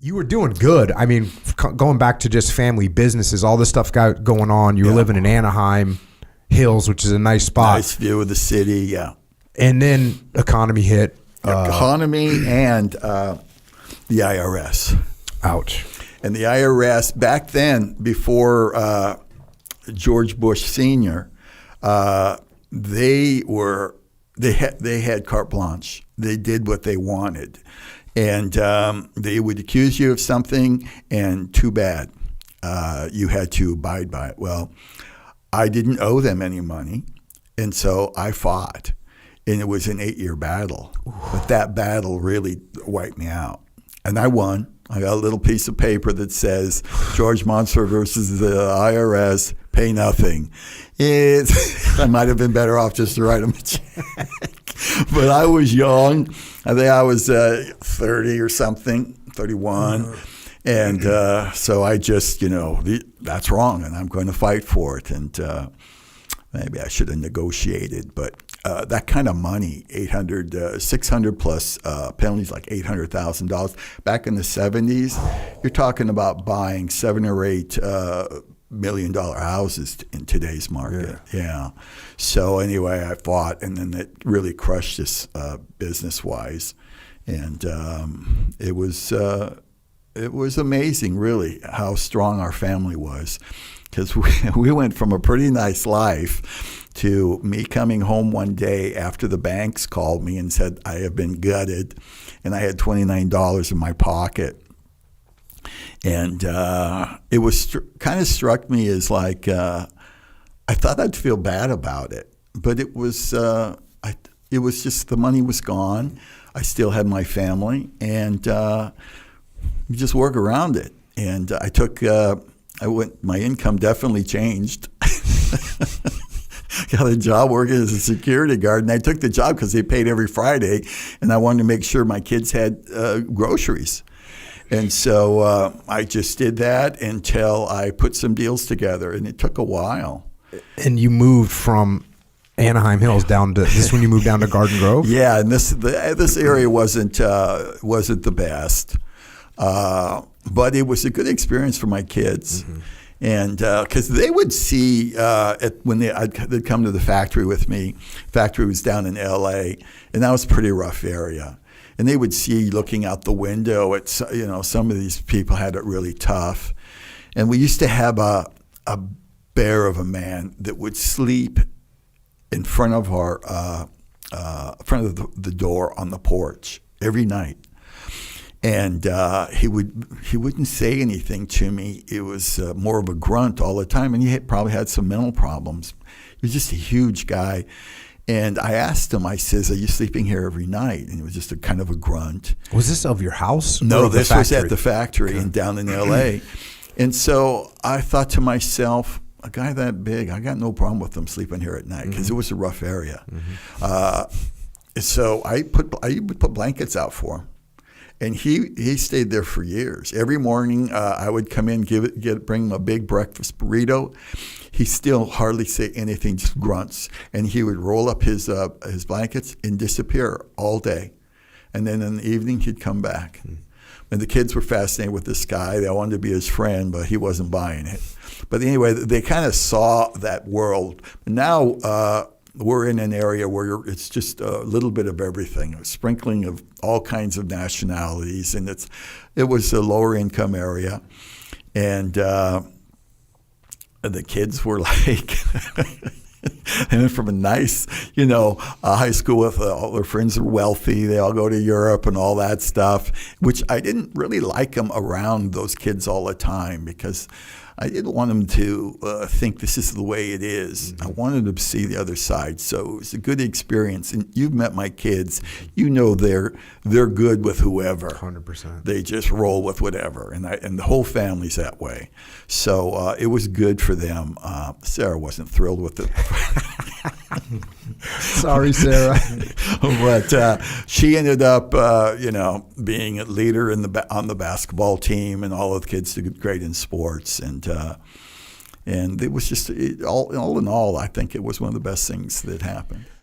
You were doing good. I mean, going back to just family businesses, all this stuff got going on. You were living in Anaheim Hills, which is a nice spot. Nice view of the city, yeah. And then economy hit. Economy and the IRS. Ouch. And the IRS, back then, before George Bush Sr., they had carte blanche. They did what they wanted. And they would accuse you of something, and too bad. You had to abide by it. Well, I didn't owe them any money, and so I fought. And it was an 8-year battle. Ooh. But that battle really wiped me out. And I won. I got a little piece of paper that says, George Monsoor versus the IRS, pay nothing. I might have been better off just to write them a check. But I was young. I think I was 30 or something, 31. And so I just, that's wrong, and I'm going to fight for it. And maybe I should have negotiated. But that kind of money, 600 plus penalties, like $800,000. Back in the 70s, you're talking about buying $7 or $8 million houses in today's market. Yeah. So anyway, I fought, and then it really crushed us business-wise. And it was amazing, really, how strong our family was. Because we went from a pretty nice life to me coming home one day after the banks called me and said, I have been gutted, and I had $29 in my pocket. And it was kind of struck me as like, I thought I'd feel bad about it, but it was just the money was gone. I still had my family, and you just work around it. And my income definitely changed. Got a job working as a security guard, and I took the job because they paid every Friday, and I wanted to make sure my kids had groceries. And so I just did that until I put some deals together, and it took a while. And you moved from Anaheim Hills down to, this is when you moved down to Garden Grove? Yeah, and this area wasn't the best. But it was a good experience for my kids. Mm-hmm. And because they would see when they'd come to the factory with me. Factory was down in L.A., and that was a pretty rough area. And they would see looking out the window at some of these people had it really tough. And we used to have a bear of a man that would sleep in front of the door on the porch every night. And he wouldn't say anything to me. It was more of a grunt all the time, and he probably had some mental problems. He was just a huge guy. And I asked him, I says, are you sleeping here every night? And it was just a kind of a grunt. Was this of your house? No, this was at the factory down in L.A. And so I thought to myself, a guy that big, I got no problem with him sleeping here at night because it was a rough area. Mm-hmm. So I would put blankets out for him. And he stayed there for years. Every morning I would come in, bring him a big breakfast burrito. He still hardly say anything, just grunts. And he would roll up his blankets and disappear all day. And then in the evening he'd come back. And the kids were fascinated with this guy. They wanted to be his friend, but he wasn't buying it. But anyway, they kind of saw that world. Now we're in an area where it's just a little bit of everything, a sprinkling of all kinds of nationalities, and it was a lower income area, and the kids were like, and from a nice, high school with all their friends are wealthy, they all go to Europe and all that stuff, which I didn't really like them around those kids all the time because I didn't want them to think this is the way it is. I wanted them to see the other side. So it was a good experience. And you've met my kids. They're good with whoever. 100%. They just roll with whatever. And the whole family's that way. So it was good for them. Sarah wasn't thrilled with it. Sorry, Sarah. But she ended up, being a leader on the basketball team, and all of the kids did great in sports. And it was just all in all, I think it was one of the best things that happened.